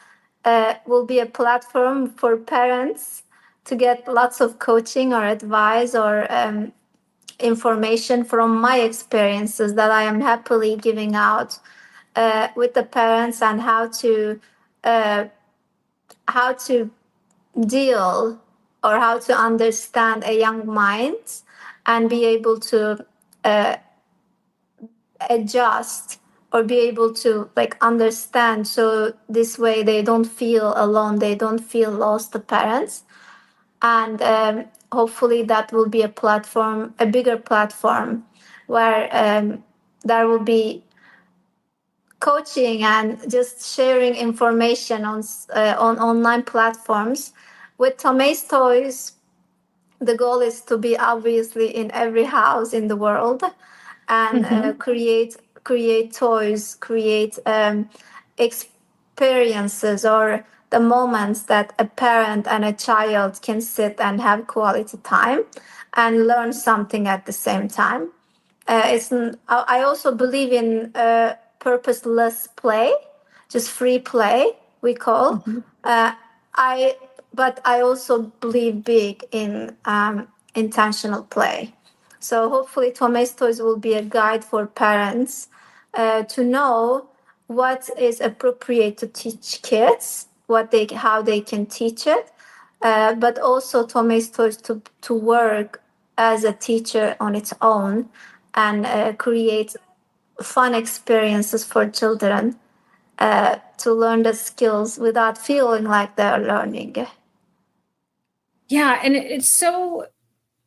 will be a platform for parents to get lots of coaching or advice or information from my experiences that I am happily giving out with the parents, and how to deal or how to understand a young mind and be able to adjust or be able to understand, so this way they don't feel alone, they don't feel lost, the parents. And hopefully that will be a bigger platform where there will be coaching and just sharing information on online platforms. With Tomazetoys, the goal is to be obviously in every house in the world, and create toys, create experiences, or the moments that a parent and a child can sit and have quality time and learn something at the same time. I also believe in purposeless play, just free play, we call. But I also believe big in intentional play. So hopefully Tomatoes will be a guide for parents to know what is appropriate to teach kids, how they can teach it, but also Tomatoes to work as a teacher on its own and create fun experiences for children to learn the skills without feeling like they're learning. Yeah, and it's so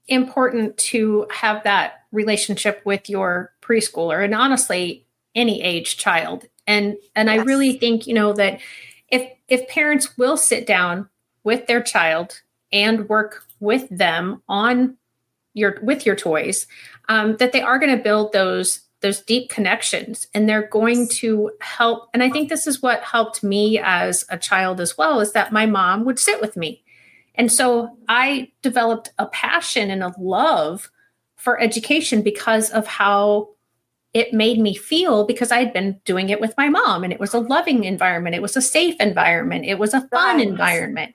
important to have that relationship with your preschooler, and honestly any age child. And Yes. I really think that if parents will sit down with their child and work with them on your toys, that they are going to build those deep connections, and they're going to help. And I think this is what helped me as a child as well, is that my mom would sit with me. And so I developed a passion and a love for education because of how it made me feel, because I had been doing it with my mom, and it was a loving environment. It was a safe environment. It was a fun environment.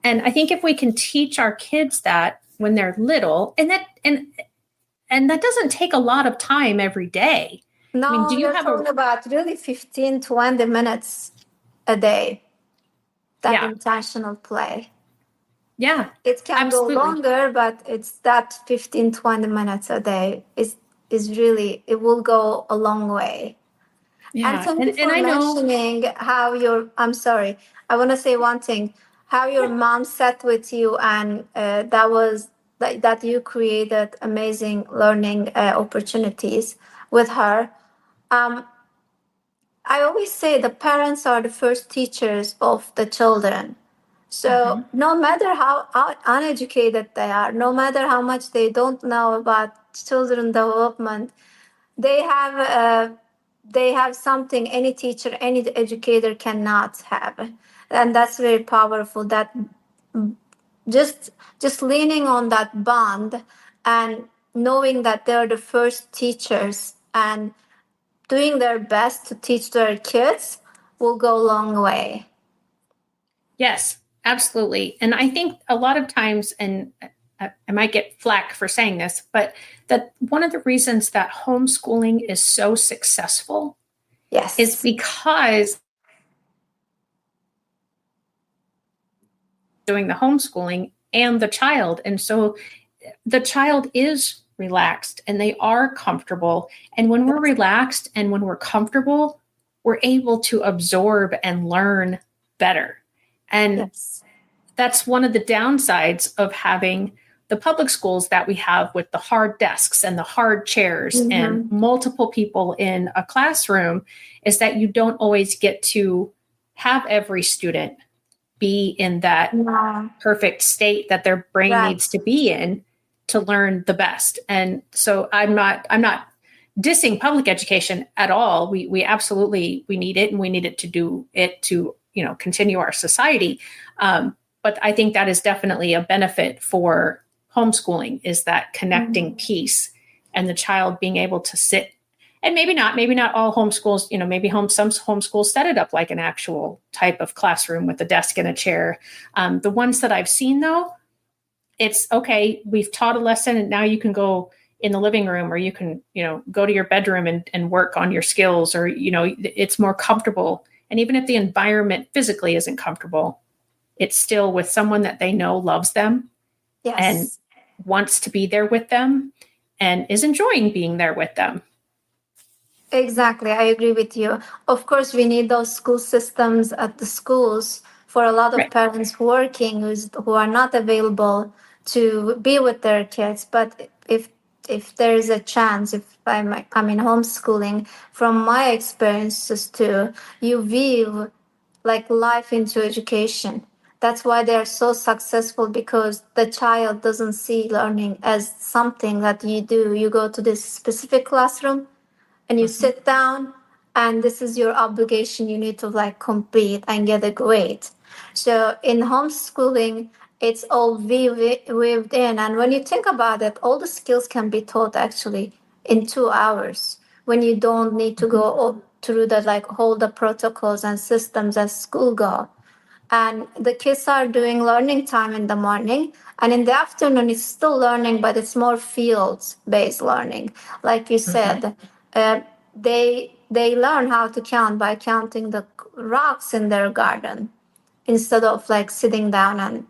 And I think if we can teach our kids that when they're little, and that doesn't take a lot of time every day. No, I mean, do you you're have talking about really 15, 20 minutes a day, that intentional play. Yeah, it can absolutely go longer, but it's that 15, 20 minutes a day is really, it will go a long way. Yeah. And thank you for mentioning how I'm sorry, I want to say one thing, how your mom sat with you, and that you created amazing learning opportunities with her. I always say the parents are the first teachers of the children. So no matter how uneducated they are, no matter how much they don't know about children development, they have something any teacher, any educator cannot have, and that's very powerful. That just leaning on that bond and knowing that they're the first teachers and doing their best to teach their kids will go a long way. Yes, absolutely. And I think a lot of times, and I might get flack for saying this, but that one of the reasons that homeschooling is so successful is because doing the homeschooling and the child. And so the child is relaxed and they are comfortable. And when we're relaxed and when we're comfortable, we're able to absorb and learn better. And that's one of the downsides of having the public schools that we have, with the hard desks and the hard chairs and multiple people in a classroom, is that you don't always get to have every student be in that perfect state that their brain needs to be in. to learn the best. And so I'm not dissing public education at all. We absolutely, we need it, and we need it to do it to, continue our society. But I think that is definitely a benefit for homeschooling, is that connecting piece, and the child being able to sit. And maybe not all homeschools, maybe some homeschools set it up like an actual type of classroom with a desk and a chair. The ones that I've seen, though, it's okay, we've taught a lesson and now you can go in the living room, or you can, go to your bedroom and work on your skills, or, it's more comfortable. And even if the environment physically isn't comfortable, it's still with someone that they know loves them and wants to be there with them and is enjoying being there with them. Exactly. I agree with you. Of course, we need those school systems at the schools for a lot of parents working who are not available to be with their kids. But if there is a chance, if I'm in homeschooling, from my experiences too, you weave like life into education. That's why they are so successful, because the child doesn't see learning as something that you do. You go to this specific classroom and you sit down, and this is your obligation. You need to like compete and get a grade. So in homeschooling, it's all weaved in. And when you think about it, all the skills can be taught actually in 2 hours, when you don't need to go through the all the protocols and systems as school go. And the kids are doing learning time in the morning, and in the afternoon it's still learning, but it's more field-based learning. Like you said, they learn how to count by counting the rocks in their garden, instead of sitting down and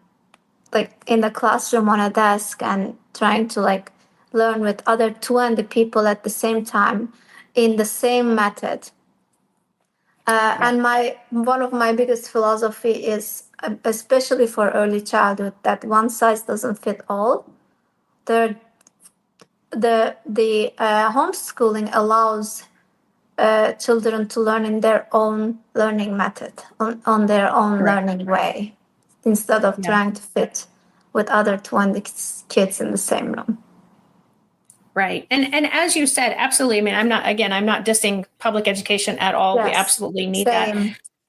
in the classroom on a desk and trying to learn with other 20 people at the same time in the same method. And one of my biggest philosophy is, especially for early childhood, that one size doesn't fit all. The homeschooling allows children to learn in their own learning method, on their own learning way, instead of trying to fit with other 20 kids in the same room. Right. And as you said, absolutely. I mean, I'm not dissing public education at all. Yes, we absolutely need that.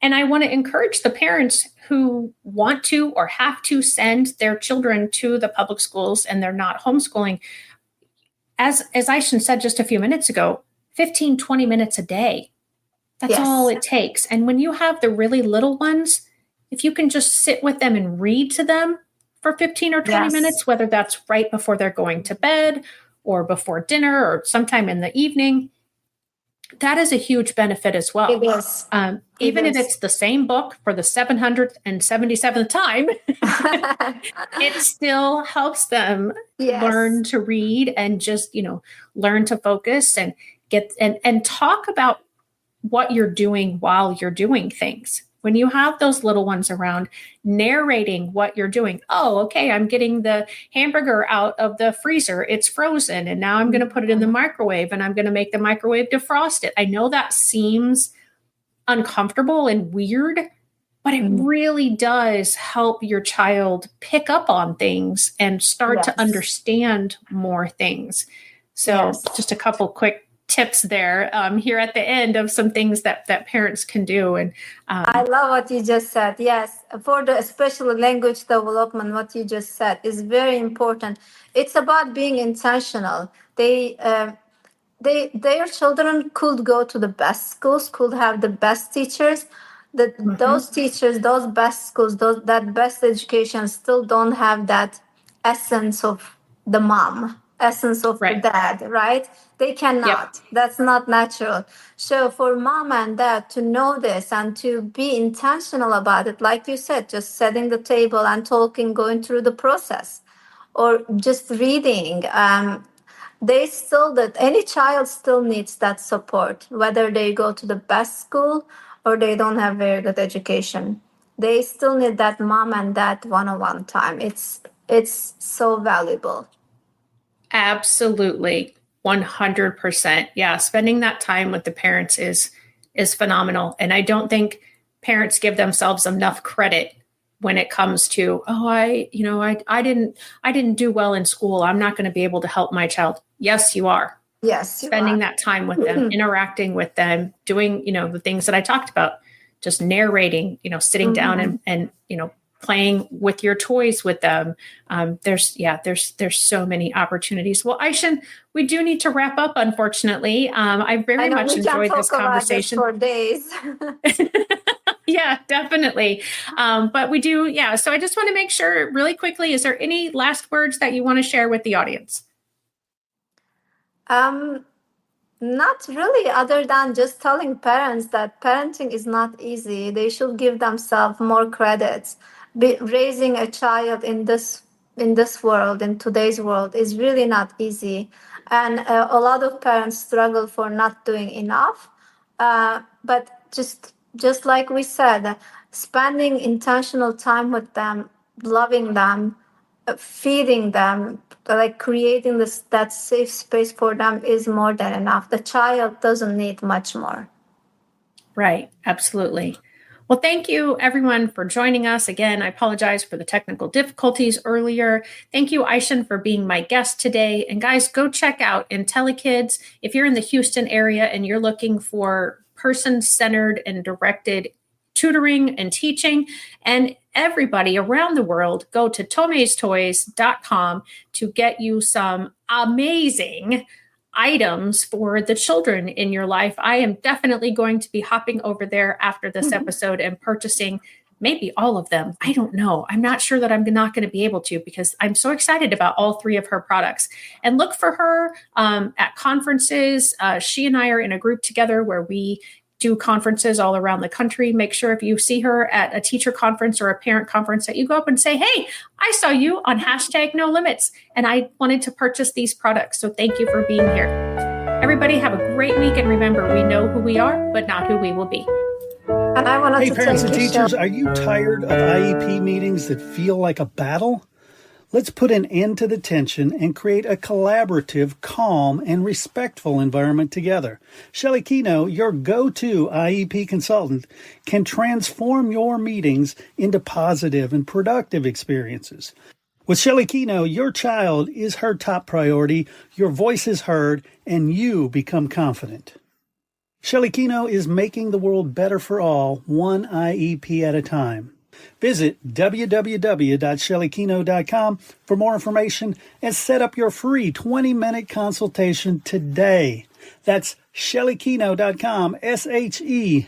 And I want to encourage the parents who want to or have to send their children to the public schools and they're not homeschooling. As Aysen said just a few minutes ago, 15, 20 minutes a day. That's all it takes. And when you have the really little ones, if you can just sit with them and read to them for 15 or 20 minutes, whether that's right before they're going to bed or before dinner or sometime in the evening, that is a huge benefit as well. It is. Even if it's the same book for the 777th time, it still helps them learn to read and just, learn to focus and get and talk about what you're doing while you're doing things. When you have those little ones around, narrating what you're doing. Oh, okay, I'm getting the hamburger out of the freezer. It's frozen. And now I'm going to put it in the microwave and I'm going to make the microwave defrost it. I know that seems uncomfortable and weird, but it really does help your child pick up on things and start to understand more things. So just a couple quick tips there here at the end of some things that parents can do. And I love what you just said. Yes, for the especially language development, what you just said is very important. It's about being intentional. Their children could go to the best schools, could have the best teachers. Those teachers, those best schools, that best education still don't have that essence of the mom, essence of the dad, right? They cannot. That's not natural. So for mom and dad to know this and to be intentional about it, like you said, just setting the table and talking, going through the process, or just reading, any child still needs that support, whether they go to the best school or they don't have very good education. They still need that mom and dad one-on-one time. It's so valuable. Absolutely. 100%. Yeah. Spending that time with the parents is phenomenal. And I don't think parents give themselves enough credit when it comes to, oh, I didn't do well in school. I'm not going to be able to help my child. Yes, you are. Yes, you Spending are. that time with them, interacting with them, doing, the things that I talked about, just narrating, sitting down and, playing with your toys with them. There's so many opportunities. Well, Aysen, we do need to wrap up, unfortunately. I very much enjoyed this conversation for days. Yeah, definitely. But we do. Yeah. So I just want to make sure really quickly, is there any last words that you want to share with the audience? Not really, other than just telling parents that parenting is not easy. They should give themselves more credits. Raising a child in this world, in today's world, is really not easy, and a lot of parents struggle for not doing enough. But just like we said, spending intentional time with them, loving them, feeding them, like creating that safe space for them is more than enough. The child doesn't need much more. Right. Absolutely. Well, thank you everyone for joining us. Again, I apologize for the technical difficulties earlier. Thank you, Aysen, for being my guest today. And guys, go check out Intellakids. If you're in the Houston area and you're looking for person-centered and directed tutoring and teaching, and everybody around the world, go to tomazetoys.com to get you some amazing items for the children in your life. I am definitely going to be hopping over there after this episode and purchasing maybe all of them. I don't know. I'm not sure that I'm not going to be able to, because I'm so excited about all 3 of her products. And look for her at conferences. She and I are in a group together where we do conferences all around the country. Make sure if you see her at a teacher conference or a parent conference that you go up and say, hey, I saw you on #NoLimits and I wanted to purchase these products. So thank you for being here. Everybody have a great week. And remember, we know who we are, but not who we will be. And I wanted Hey, parents and teachers, are you tired of IEP meetings that feel like a battle? Let's put an end to the tension and create a collaborative, calm, and respectful environment together. Shelley Keno, your go-to IEP consultant, can transform your meetings into positive and productive experiences. With Shelley Keno, your child is her top priority, your voice is heard, and you become confident. Shelley Keno is making the world better for all, one IEP at a time. Visit www.shelleykeno.com for more information and set up your free 20-minute consultation today. That's shelleykeno.com, SHELLEYKENOW.